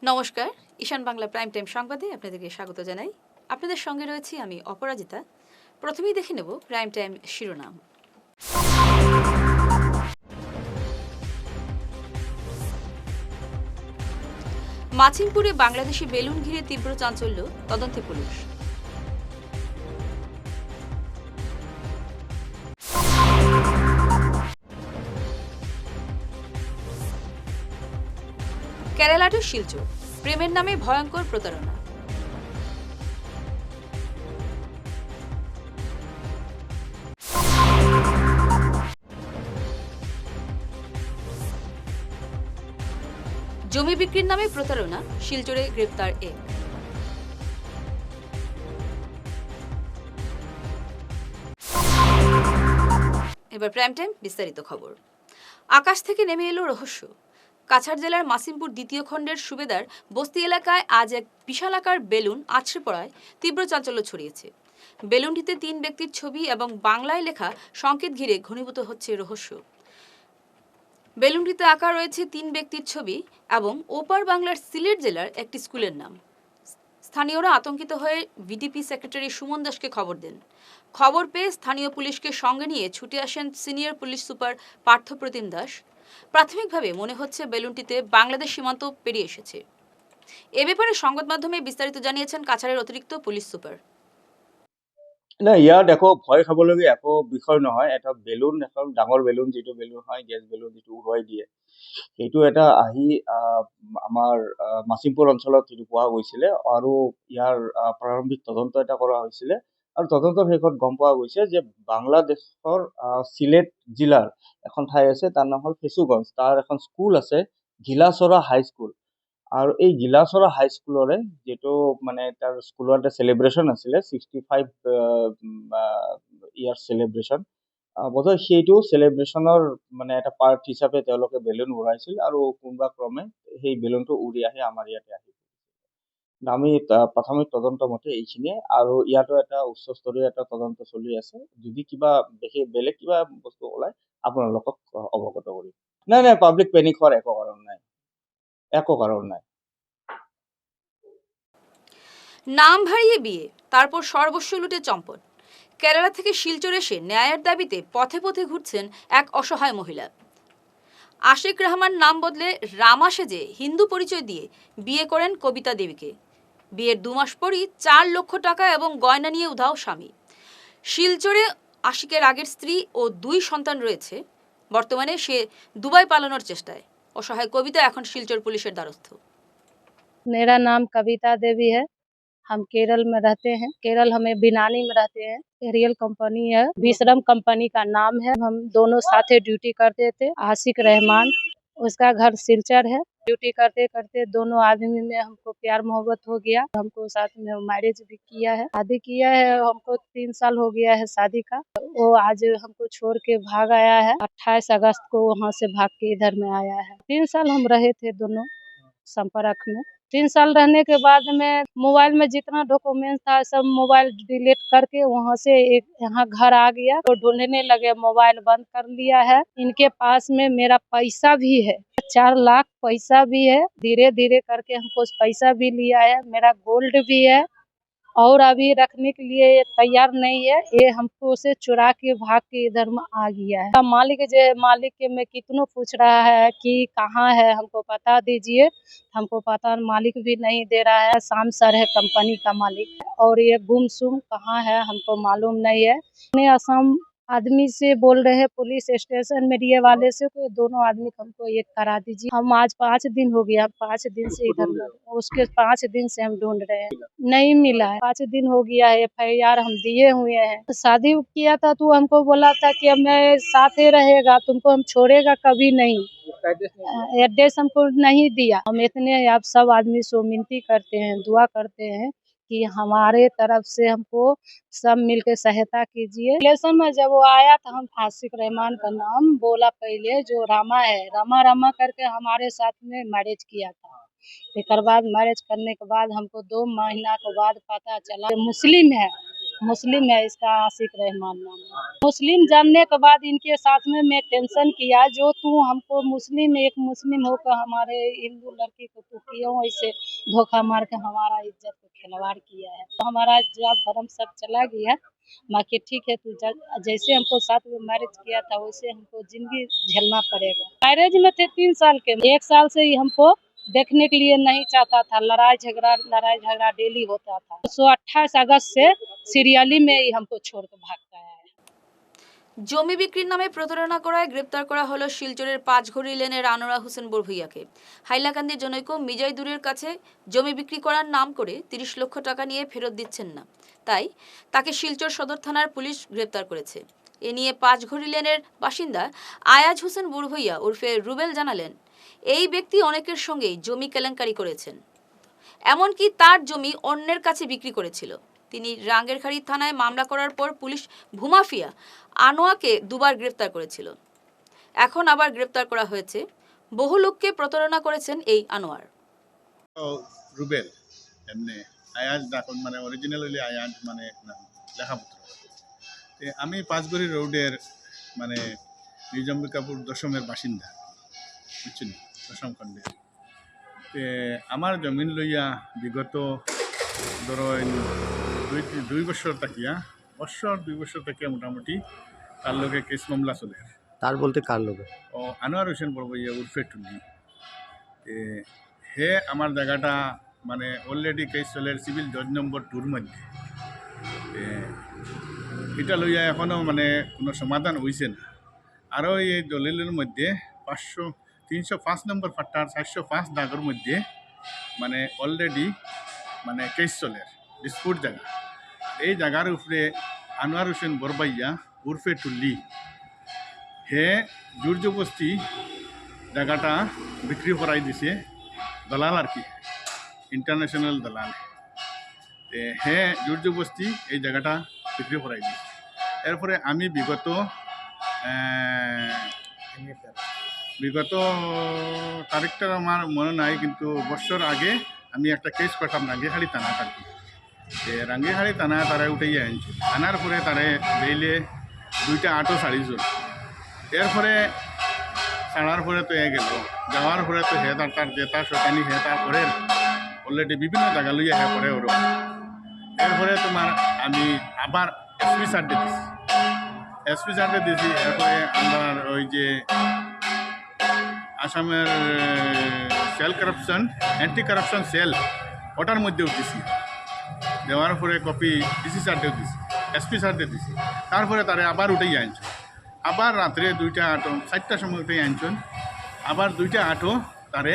নমস্কার, ঈশান Bangla prime time সংবাদে আপনাদেরকে স্বাগত জানাই। আপনাদের সঙ্গে রয়েছি আমি অপরাজিতা। প্রথমেই দেখে নেব প্রাইম টাইম শিরোনাম। মাছিমপুরে বাংলাদেশি বেলুন ঘিরে তীব্র চাঞ্চল্য, তদন্তে পুলিশ। কেরালা টু শিলচর, প্রেমের নামে ভয়ঙ্কর প্রতারণা। জমি বিক্রির নামে প্রতারণা, শিলচরে গ্রেপ্তার এক। এবার প্রাইম টাইম বিস্তারিত খবর। আকাশ থেকে নেমে এলো রহস্য। কাছাড় জেলার মাসিমপুর দ্বিতীয় খণ্ডের সুবেদার বস্তি এলাকায় আজ এক বিশালাকার বেলুন আছড়ে পড়ায় তীব্র চাঞ্চল্য ছড়িয়েছে। বেলুনটিতে 3 ব্যক্তির ছবি এবং বাংলায় লেখা সংকেত ঘিরে ঘনীভূত হচ্ছে রহস্য। বেলুনটিতে আঁকা রয়েছে 3 ব্যক্তির ছবি এবং ওপার বাংলার সিলেট জেলার একটি স্কুলের নাম। স্থানীয়রা আতঙ্কিত হয়ে ভিডিপি সেক্রেটারি সুমন দাসকে খবর দেন। খবর পেয়ে স্থানীয় পুলিশকে সঙ্গে নিয়ে ছুটে আসেন senior police super Parthapratim Das. প্রাথমিকভাবে মনে হচ্ছে বেলুনটিতে বাংলাদেশ সীমান্ত পেরিয়ে এসেছে। এ ব্যাপারে সংবাদ মাধ্যমে বিস্তারিত জানিয়েছেন কাছাড়ের অতিরিক্ত পুলিশ সুপার। না, ইয়াত একো ভয় খাবলগীয়া একো বিষয় নহয়। এটা বেলুন, এখন ডাঙৰ বেলুন, যিটো বেলুন হয় গেছ বেলুন, যিটো উৰুৱাই দিয়ে, সেইটো এটা আহি আমাৰ মাছিমপুৰ অঞ্চলত যিটো পোৱা গৈছিলে আৰু ইয়াৰ প্ৰাৰম্ভিক তদন্ত এটা কৰা হৈছিলে আৰু তদন্তৰ শেষত গম পোৱা গৈছে যে বাংলাদেশৰ চিলেট জিলাৰ এখন ঠাই আছে, তাৰ নাম হ'ল ফেচুগঞ্জ। তাৰ এখন স্কুল আছে, ঘিলাচৰা হাই স্কুল। আৰু এই গিলাচৰা হাই স্কুলৰে যিটো মানে তাৰ স্কুলৰ এটা চেলিব্ৰেশ্যন আছিলে, 65 ইয়াৰ চেলিব্ৰেশ্যন, বোধহয় সেইটো চেলিব্ৰেশ্যনৰ মানে এটা পাৰ্ট হিচাপে তেওঁলোকে বেলুন উৰাইছিল আৰু কোনোবা ক্ৰমে সেই বেলুনটো উৰি আহি আমাৰ ইয়াতে আহিল। আমি প্ৰাথমিক তদন্ত মতে এইখিনিয়ে, আৰু ইয়াতো এটা উচ্চস্তৰীয় এটা তদন্ত চলি আছে। যদি কিবা বেলেগ কিবা বস্তু ওলাই আপোনালোকক অৱগত কৰিম। নাই, পাব্লিক পেনিক হোৱাৰ একো কাৰণ নাই, একো কাৰণ নাই। নাম ভারিয়ে বিয়ে, তারপর সর্বস্ব লুটে চম্পট। কেরালা থেকে শিলচর এসে ন্যায়ের দাবিতে পথে পথে ঘুরছেন এক অসহায় মহিলা। আশিক রহমান নাম বদলে রামা সেজে হিন্দু পরিচয় দিয়ে বিয়ে করেন কবিতা দেবীকে। বিয়ের 2 মাস পরই 4 লক্ষ টাকা এবং গয়না নিয়ে উধাও স্বামী। শিলচরে আশিকের আগের স্ত্রী ও 2 সন্তান রয়েছে। বর্তমানে সে দুবাই পালানোর চেষ্টায়। অসহায় কবিতা এখন শিলচর পুলিশের দ্বারস্থ। मेरा नाम कविता देवी है। हम केरल में रहते हैं। केरल हमें बिनानी में रहते हैं। एरियल कंपनी है, विश्रम कंपनी का नाम है। हम दोनों साथे ड्यूटी करते थे। आशिक रहमान, उसका घर सिलचर है। ड्यूटी करते करते दोनों आदमी में हमको प्यार मोहब्बत हो गया। हमको साथ में मैरिज भी किया है, शादी किया है। हमको 3 साल हो गया है शादी का। वो आज हमको छोड़ के भाग आया है। 28 अगस्त को वहाँ से भाग के इधर में आया है। 3 साल हम रहे थे दोनों संपर्क में। 3 साल रहने के बाद में मोबाइल में जितना डॉक्यूमेंट था सब मोबाइल डिलीट करके वहाँ से एक यहाँ घर आ गया। तो ढूंढने लगे, मोबाइल बंद कर लिया है। इनके पास में मेरा पैसा भी है, 4 लाख पैसा भी है। धीरे धीरे करके हमको पैसा भी लिया है, मेरा गोल्ड भी है और अभी रखने के लिए ये तैयार नहीं है। ये हमको उसे चुरा के भाग के इधर में आ गया है। मालिक के मैं कितनों पूछ रहा है कि कहाँ है, हमको बता दीजिए। हमको पता मालिक भी नहीं दे रहा है। शाम सर है कंपनी का मालिक, और ये गुमसुम कहाँ है हमको मालूम नहीं है। अपने असम आदमी से बोल रहे हैं, पुलिस स्टेशन मीडिया वाले से, तो दोनों आदमी को हमको एक करा दीजिए। हम आज 5 दिन हो गया, 5 दिन से इधर में, उसके 5 दिन से हम ढूंढ रहे हैं, नहीं मिला है। 5 दिन हो गया है, FIR हम दिए हुए हैं। शादी किया था तो हमको बोला था कि मैं साथ ही रहेगा, तुमको हम छोड़ेगा कभी नहीं। एड्रेस हमको नहीं दिया। हम इतने आप सब आदमी से विनती करते हैं, दुआ करते हैं कि हमारे तरफ से हमको सब मिलकर सहायता कीजिए। रिलेशन में जब वो आया तो हम आशिक रहमान का नाम बोला पहले, जो रामा है, रामा करके हमारे साथ में मैरिज किया था। एक बाद मैरिज करने के बाद हमको 2 महीना के बाद पता चला मुस्लिम है। मुस्लिम है, इसका आशिक रहमान नाम है। मुस्लिम जानने के बाद इनके साथ में मैं टेंशन किया, जो तू हमको एक मुस्लिम होकर हमारे हिंदू लड़की को तू क्यों ऐसे धोखा मार के हमारा इज्जत को खिलवाड़ किया है। तो हमारा जात धर्म सब चला गया। बाकी ठीक है, तू जैसे हमको साथ में मैरिज किया था वैसे हमको जिंदगी झेलना पड़ेगा। मैरिज में थे 3 साल के, 1 साल से ही हमको देखने के लिए नहीं चाहता था। लड़ाई झगड़ा डेली होता था। 28 अगस्त से सीरियली में ही हमको छोड़ के भागता है। জমি বিক্রির নামে প্রতারণা করায় গ্রেপ্তার করা হলো শিলচরের 5ঘড়ি লেনের আনোয়ারা হোসেন বড়ভূইয়াকে। হাইলাকান্দি জনৈক মিজয় দূরের কাছে জমি বিক্রি করার নাম করে 30 লক্ষ টাকা নিয়ে ফেরত দিচ্ছেন না, তাই তাকে শিলচর সদর থানার পুলিশ গ্রেপ্তার করেছে। এ নিয়ে 5ঘড়ি লেনের বাসিন্দা আয়াজ হোসেন বড়ভূইয়া ওরফে রুবেল জানালেন, এই ব্যক্তি অনেকের সঙ্গেই জমি কেলেঙ্কারি করেছেন, এমনকি তার জমি অন্যের কাছে বিক্রি করেছিল। তিনি রাঙ্গেরখাড়ি থানায় মামলা করার পর পুলিশ ভূমাফিয়া আনোয়াকে 2বার গ্রেফতার করেছিল। এখন আবার গ্রেফতার করা হয়েছে। বহু লোককে প্রতারণা করেছেন এই আনোয়ার। রুবেল এমনি আয়াজ ডাকন মানে অরিজিনাল হইলে আয়াজ মানে লেখাপত্র। আমি 5ঘড়ি রোডের মানে নিজাম্বিকাপুর দশমের বাসিন্দা, বুঝছেন, দশম খণ্ডে। আমার জমিন লইয়া বিগত ধরেন 2 বছর থাকিয়া 2 বছর থেকে মোটামুটি তার লোকে কেস মামলা চলে। তার বলতে কার লোক? ও আনোয়ার হোসেন বড়ভূইয়া উর্ফে টুলি। হে আমার জায়গাটা মানে অলরেডি কেস চলে সিভিল জজ নম্বর 2 মধ্যে। এটা লইয়া এখনও মানে কোনো সমাধান হয়েছে না। আরও এই দলিলের মধ্যে 305 নম্বর ফাট্টার 405 দাগের মধ্যে মানে অলরেডি মানে কেস চলে ডিসপুট জায়গা। এই জায়গার উপরে আনোয়ার হোসেন বড়ভূইয়া উর্ফে টুল্লি হে জোর জবরদস্তি জায়গাটা বিক্রি করাই দিছে, দলাল আর কি, ইন্টারন্যাশনাল দলাল। হে জোর জবরদস্তি এই জায়গাটা বিক্রি করাই দিছে। এরপরে আমি বিগত তারিখটা আমার মনে নাই, কিন্তু বছর আগে আমি একটা কেস করতাম রাঙ্গিহাড়ি থানা আর কি। রাঙ্গিহাড়ি থানা তারা উঠাইয়া আনছিল, আনার পরে তারে বেইলে 2টা আটো ছাড়িছিল। এরপরে ছাড়ার পরে তো গেল, যাওয়ার পরে তো হে তার যে তার শতানি হে তারপরে অলরেডি বিভিন্ন জায়গা লইয়া হে পরে ওর। এরপরে তোমার আমি আবার এসপি সার্টে দিছি। এরপরে আমার ওই যে আসামের cell corruption anti corruption cell ওটার মধ্যে উঠেছি। দেওয়ার পরে কপি ডিসি সার্টেও দিছি, এসপি সার্টে দিছি। তারপরে তারে আবার উঠেই আনছেন, আবার রাত্রে 2টা আটো 4টার সময় উঠেই আনছেন। আবার 2টা আটো তারে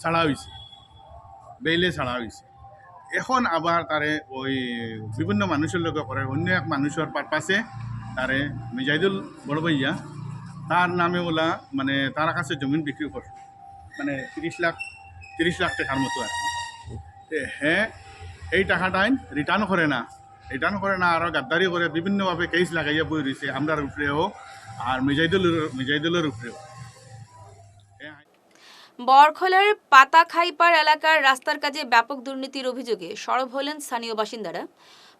ছাড়া হয়েছে, বেইলে ছাড়া হয়েছে। এখন আবার তারে ওই বিভিন্ন মানুষের লোকে করে অন্য এক মানুষের পারপাসে তারে মিজাইদুল বড়ভূইয়া তার নামে ওলা মানে তার কাছে জমিন বিক্রি করে মানে 30 লাখ টাকার মতো আর কি। হ্যাঁ, এই টাকাটাই রিটার্ন করে না আরও গাদ্দারি করে বিভিন্নভাবে কেস লাগাইয়া বই রয়েছে আমরার উপরেও আর মিজাইদুলের উপরেও। বরখলার পাতাখাইপাড় এলাকার রাস্তার কাজে ব্যাপক দুর্নীতির অভিযোগে সরব হলেন স্থানীয় বাসিন্দারা।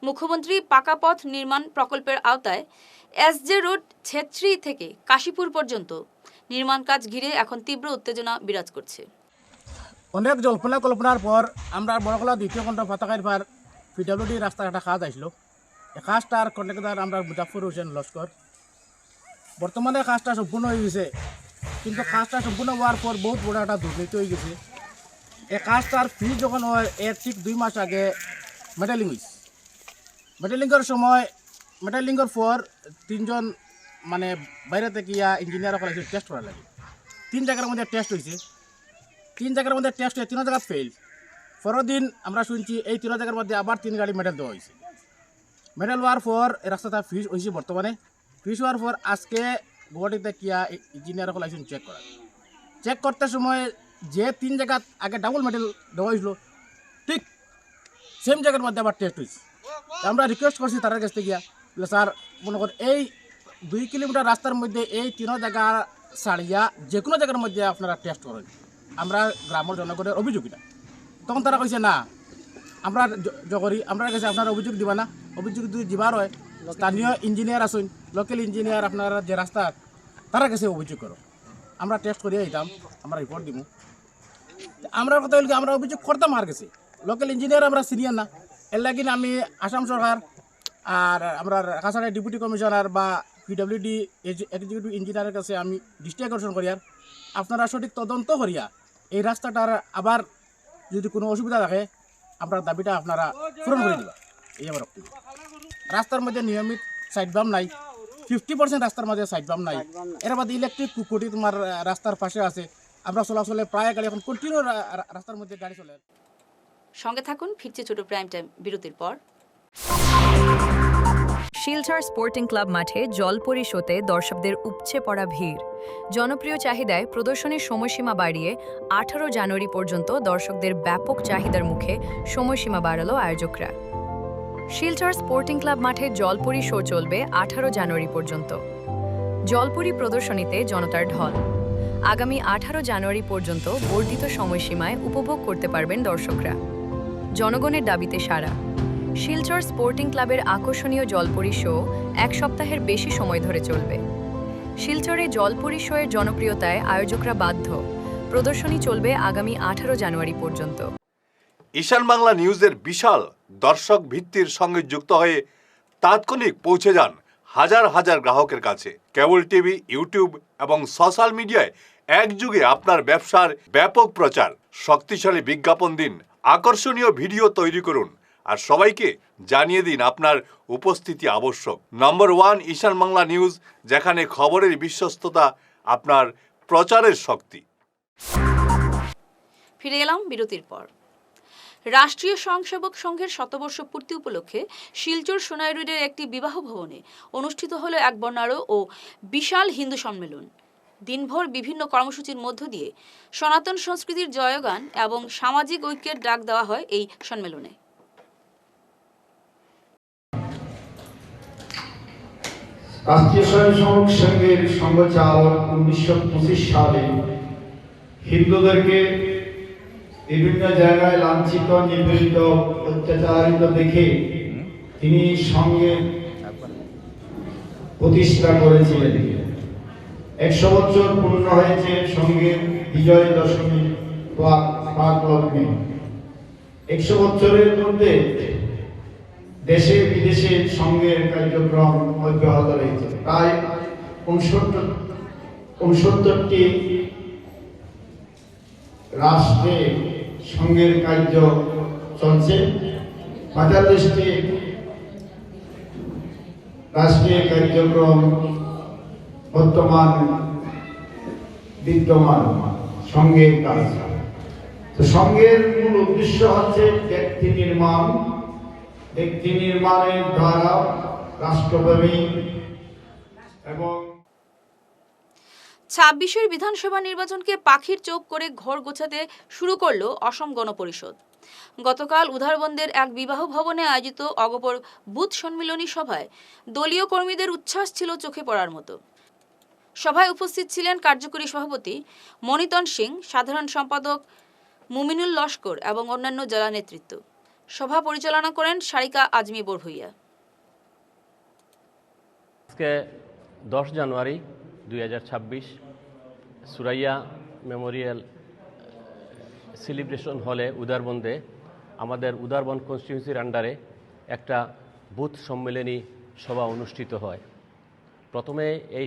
মুখ্যমন্ত্রী পাকা পথ নির্মাণ প্রকল্পের আওতায় এসজে রোড ছেত্রী থেকে কাশীপুর পর্যন্ত নির্মাণ কাজ ঘিরে এখন তীব্র উত্তেজনা বিরাজ করছে। অনেক কল্পনার পর আমরা বরখলা 2য় খণ্ড পাতাখাইপাড় পিডব্লিউডি রাস্তার একটা কাজ আসলো। এই কাজটার কন্ট্রাক্টর আমরা মুজাফর হোসেন লস্কর। বর্তমানে কাজটা সম্পূর্ণ হয়ে গেছে, কিন্তু কাজটা সম্পূর্ণ হওয়ার পর বহুত বড় একটা দুর্নীতি হয়ে গেছে। এই কাজটার ফি যখন হয় এর ঠিক 2 মাস আগে মেটালিং হয়েছে। মেটালিংয়ের পর 3জন মানে বাইরে থেকে ইঞ্জিনিয়ার কলেজ টেস্ট করা লাগে। 3 জায়গার মধ্যে টেস্ট হয়েছে, 3 জায়গার মধ্যে টেস্ট হয়ে 3 জায়গা ফেল। পরের দিন আমরা শুনছি এই 3 জায়গার মধ্যে আবার 3 গাড়ি মেডেল দেওয়া হয়েছে। মেডেল হওয়ার পর এই রাস্তাটা ফিস হয়েছে। বর্তমানে ফিস হওয়ার পর আজকে গুয়াহাটিতে ইঞ্জিনিয়ার কলেজ চেক করতে সময় যে 3 জায়গা আগে ডাবল মেডেল দেওয়া হয়েছিল ঠিক সেম জায়গার মধ্যে আবার টেস্ট হয়েছে। আমরা রিকোয়েস্ট করছি তার কাছ থেকে বলে স্যার মনে করেন এই 2 কিলোমিটার রাস্তার মধ্যে এই 3 জায়গা ছাড়িয়া যে কোনো জায়গার মধ্যে আপনারা টেস্ট করেন, আমরা গ্রামের জনগণের অভিযোগ এটা। তখন তারা কইছে না আমরা করি, আমরা কাছে আপনারা অভিযোগ দিবা না, অভিযোগ যদি দিবার হয় স্থানীয় ইঞ্জিনিয়ার আসুন, লোকাল ইঞ্জিনিয়ার আপনারা যে রাস্তা তারা কাছে অভিযোগ করো, আমরা টেস্ট করিয়ে দিতাম, আমরা রিপোর্ট দিব। আমরা কথা হল কি আমরা অভিযোগ করতাম আর কাছে, লোকাল ইঞ্জিনিয়ার আমরা সিনিয়র না, এর লাগিন আমি আসাম সরকার আর আমরা কাছাড়া ডেপুটি কমিশনার বা পিডব্লিউডি এক্সিকিউটিভ ইঞ্জিনিয়ারের কাছে আমি দৃষ্টি আকর্ষণ করিয়ার আপনারা সঠিক তদন্ত করিয়া এই রাস্তাটার আবার যদি কোনো অসুবিধা থাকে আপনার দাবিটা আপনারা পূরণ করে দিবা, এই আমার বক্তব্য। রাস্তার মধ্যে নিয়মিত সাইড বাম নাই, 50% রাস্তার মধ্যে সাইড বাম নাই, এর বাদে ইলেকট্রিক কুকুটি তোমার রাস্তার পাশে আছে, আমরা চলাচলে প্রায় গাড়ি এখন কন্টিনিউ রাস্তার মধ্যে গাড়ি চলে। সঙ্গে থাকুন, ফিরছে ছোট প্রাইম টাইম বিরতির পর। শিলচর স্পোর্টিং ক্লাব মাঠে জলপরি শোতে দর্শকদের উপচে পড়া ভিড়। জনপ্রিয় চাহিদায় প্রদর্শনীর সময়সীমা বাড়িয়ে 18 জানুয়ারি পর্যন্ত দর্শকদের ব্যাপক চাহিদার মুখে সময়সীমা বাড়ালো আয়োজকরা। শিলচর স্পোর্টিং ক্লাব মাঠে জলপরি শো চলবে 18 জানুয়ারি পর্যন্ত। জলপরি প্রদর্শনীতে জনতার ঢল। আগামী 18 জানুয়ারি পর্যন্ত বর্ধিত সময়সীমায় উপভোগ করতে পারবেন দর্শকরা। জনগণের দাবিতে সাড়া। শিলচর স্পোর্টিং ক্লাবের আকর্ষণীয় জলপরি শো 1 সপ্তাহের বেশি সময় ধরে চলবে। শিলচরে জলপরি শোয়ের জনপ্রিয়তায় আয়োজকরা বাধ্য। প্রদর্শনী চলবে আগামী 18 জানুয়ারি পর্যন্ত। ঈশান বাংলা নিউজের বিশাল দর্শক ভিত্তির সঙ্গে যুক্ত হয়ে তাৎক্ষণিক পৌঁছে যান হাজার হাজার গ্রাহকের কাছে। কেবল টিভি, ইউটিউব এবং সোশ্যাল মিডিয়ায় একযুগে আপনার ব্যবসার ব্যাপক প্রচার। শক্তিশালী বিজ্ঞাপন দিন, আকর্ষণীয় ভিডিও তৈরি করুন আর সবাইকে জানিয়ে দিন আপনার উপস্থিতি আবশ্যক। নম্বর 1 ঈশান বাংলা নিউজ, যেখানে খবরের বিশ্বস্ততা আপনার প্রচারের শক্তি। ফিরে এলাম বিরতির পর। রাষ্ট্রীয় স্বয়ংসেবক সংঘের শতবর্ষ পূর্তি উপলক্ষে শিলচর সোনাই রোডের একটি বিবাহ ভবনে অনুষ্ঠিত হলো এক বর্ণাঢ্য ও বিশাল হিন্দু সম্মেলন। দিনভর বিভিন্ন কর্মসূচির মধ্য দিয়ে সনাতন সংস্কৃতির জয়গান এবং সামাজিক ঐক্যের ডাক দেওয়া হয় এই সম্মেলনে। রাষ্ট্রীয় স্বয়ংসেবক সংঘের সংঘচালক 1925 সালে হিন্দুদেরকে বিভিন্ন জায়গায় লাঞ্ছিত, নিপীড়িত, অত্যাচারিত দেখে তিনি সংঘে প্রতিষ্ঠা করেছিলেন। 100 বছর পূর্ণ হয়েছে সংঘের বিজয় দশমী পাক লগ্নে। 100 বছরের মধ্যে দেশে বিদেশে সংঘের কার্যক্রম অব্যাহত রয়েছে। প্রায় 69টি রাষ্ট্রে সংঘের কার্য চলছে। 45টি রাষ্ট্রীয় কার্যক্রম বর্তমান বিদ্যমান সংঘের কাজ। তো সংঘের মূল উদ্দেশ্য হচ্ছে ব্যক্তি নির্মাণের দ্বারা রাষ্ট্রপ্রেমী এবং 26-এর বিধানসভা নির্বাচনকে পাখির চোখ করে ঘর গোছাতে শুরু করলো অসম গণ পরিষদ। গতকাল উধারবন্দের এক বিবাহ ভবনে আয়োজিত অগপর বুথ সম্মিলনী সভায় দলীয় কর্মীদের উচ্ছ্বাস ছিল চোখে পড়ার মতো। সভায় উপস্থিত ছিলেন কার্যকরী সভাপতি মনিতন সিং, সাধারণ সম্পাদক মুমিনুল লস্কর এবং অন্যান্য জেলা নেতৃত্ব। সভা পরিচালনা করেন সারিকা আজমি বড়ভূইয়া। আজকে 10 জানুয়ারি 2026 সুরাইয়া মেমোরিয়াল সেলিব্রেশন হলে উদারবন্দে আমাদের উদারবন্দ কনস্টিটিউয়েন্সির আন্ডারে একটা বুথ সম্মেলনী সভা অনুষ্ঠিত হয়। প্রথমে এই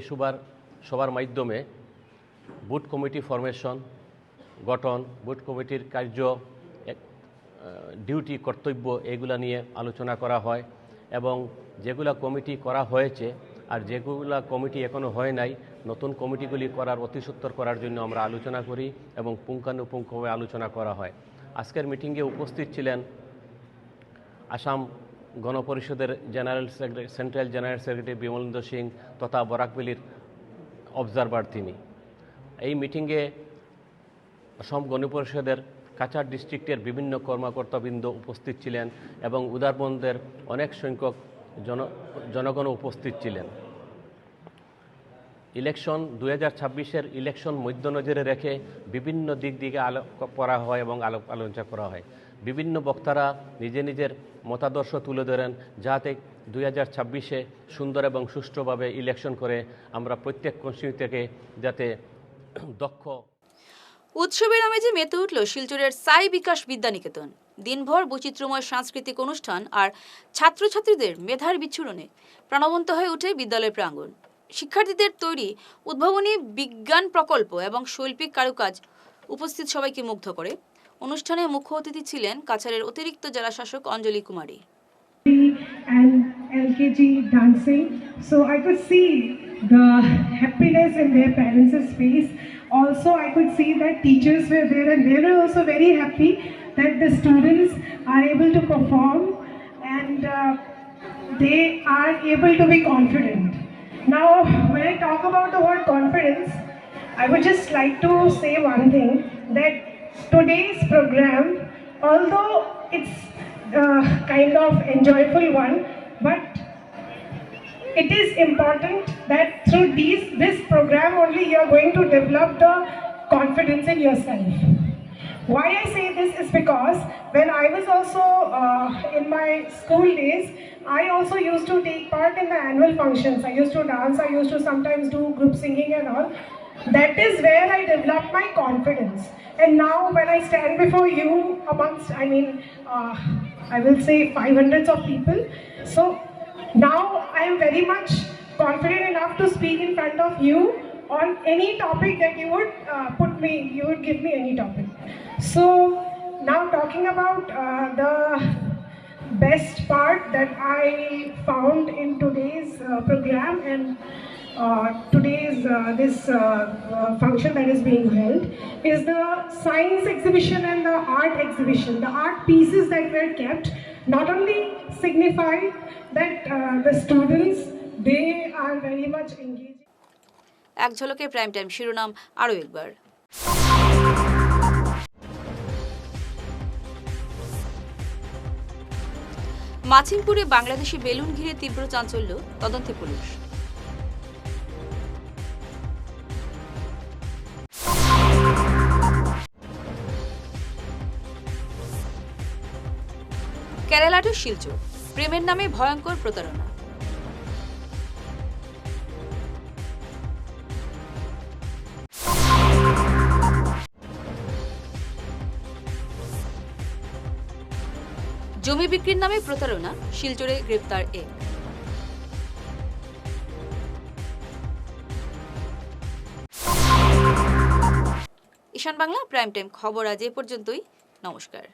সভার মাধ্যমে বুথ কমিটি ফরমেশন, গঠন, বুথ কমিটির কার্য, ডিউটি, কর্তব্য এগুলা নিয়ে আলোচনা করা হয় এবং যেগুলা কমিটি করা হয়েছে আর যেগুলা কমিটি এখনও হয় নাই, নতুন কমিটিগুলি করার অতিসত্বর করার জন্য আমরা আলোচনা করি এবং পুঙ্খানুপুঙ্খভাবে আলোচনা করা হয়। আজকের মিটিংয়ে উপস্থিত ছিলেন আসাম গণপরিষদের central general secretary Bimalendra Singh তথা বরাকবেলির অবজারভার তিনি। এই মিটিংয়ে অসম গণপরিষদের কাছাড় ডিস্ট্রিক্টের বিভিন্ন কর্মকর্তাবৃন্দ উপস্থিত ছিলেন এবং উদারবন্দের অনেক সংখ্যক জনগণ উপস্থিত ছিলেন। ইলেকশন 2026-এর ইলেকশন মধ্য নজরে রেখে বিভিন্ন দিক দিকে করা হয় এবং আলোচনা করা হয়। বিভিন্ন বক্তারা নিজের মতাদর্শ তুলে ধরেন, যাতে 2026-এ সুন্দর এবং সুষ্ঠুভাবে ইলেকশন করে আমরা প্রত্যেক কনস্টিটিউয়েন্সি থেকে যাতে দক্ষ। উৎসবের আমেজে মেতে উঠল শিলচরের সাই বিকাশ বিদ্যানিকেতন। দিনভর বৈচিত্র্যময় সাংস্কৃতিক অনুষ্ঠান আর ছাত্রছাত্রীদের মেধার বিচ্ছুরণে প্রাণবন্ত হয়ে ওঠে বিদ্যালয়ের প্রাঙ্গণ। শিক্ষার্থীদের তৈরি উদ্ভাবনী বিজ্ঞান প্রকল্প এবং শৈল্পিক কারুকাজ উপস্থিত সবাইকে মুগ্ধ করে। অনুষ্ঠানে মুখ্য অতিথি ছিলেন কাছাড়ের অতিরিক্ত জেলা শাসক অঞ্জলি কুমারী। And LKG dancing, so I could see the happiness in their parents' face. Also, I could see that teachers were there and they were also very happy that the students are able to perform and they are able to be confident. Now, when I talk about the word confidence, I would just like to say one thing, that today's program, although it's kind of enjoyable one, but it is important that through this program only you are going to develop the confidence in yourself. Why I say this is because when I was also in my school days, I also used to take part in the annual functions. I used to dance, I used to sometimes do group singing and all. That is where I developed my confidence. And now when I stand before you amongst, I will say 500s of people. So now I am very much confident enough to speak in front of you on any topic that you would you would give me any topic. So now talking about the best part that I found in today's program and today's function that is being held is the science exhibition and the art exhibition. The art pieces that were kept not only signify that the students, they are very much engaged. এক ঝলকে prime time শিরোনাম আরও একবার। মাছিমপুরে Bangladeshi balloon ঘিরে তীব্র চাঞ্চল্য, তদন্তে police. Kerala two Silchar, প্রেমের নামে ভয়ঙ্কর প্রতারণা। জমি বিক্রির নামে প্রতারণা, শিলচরে গ্রেপ্তার এক। ঈশান বাংলা প্রাইম টাইম খবর আজ এ পর্যন্তই। নমস্কার।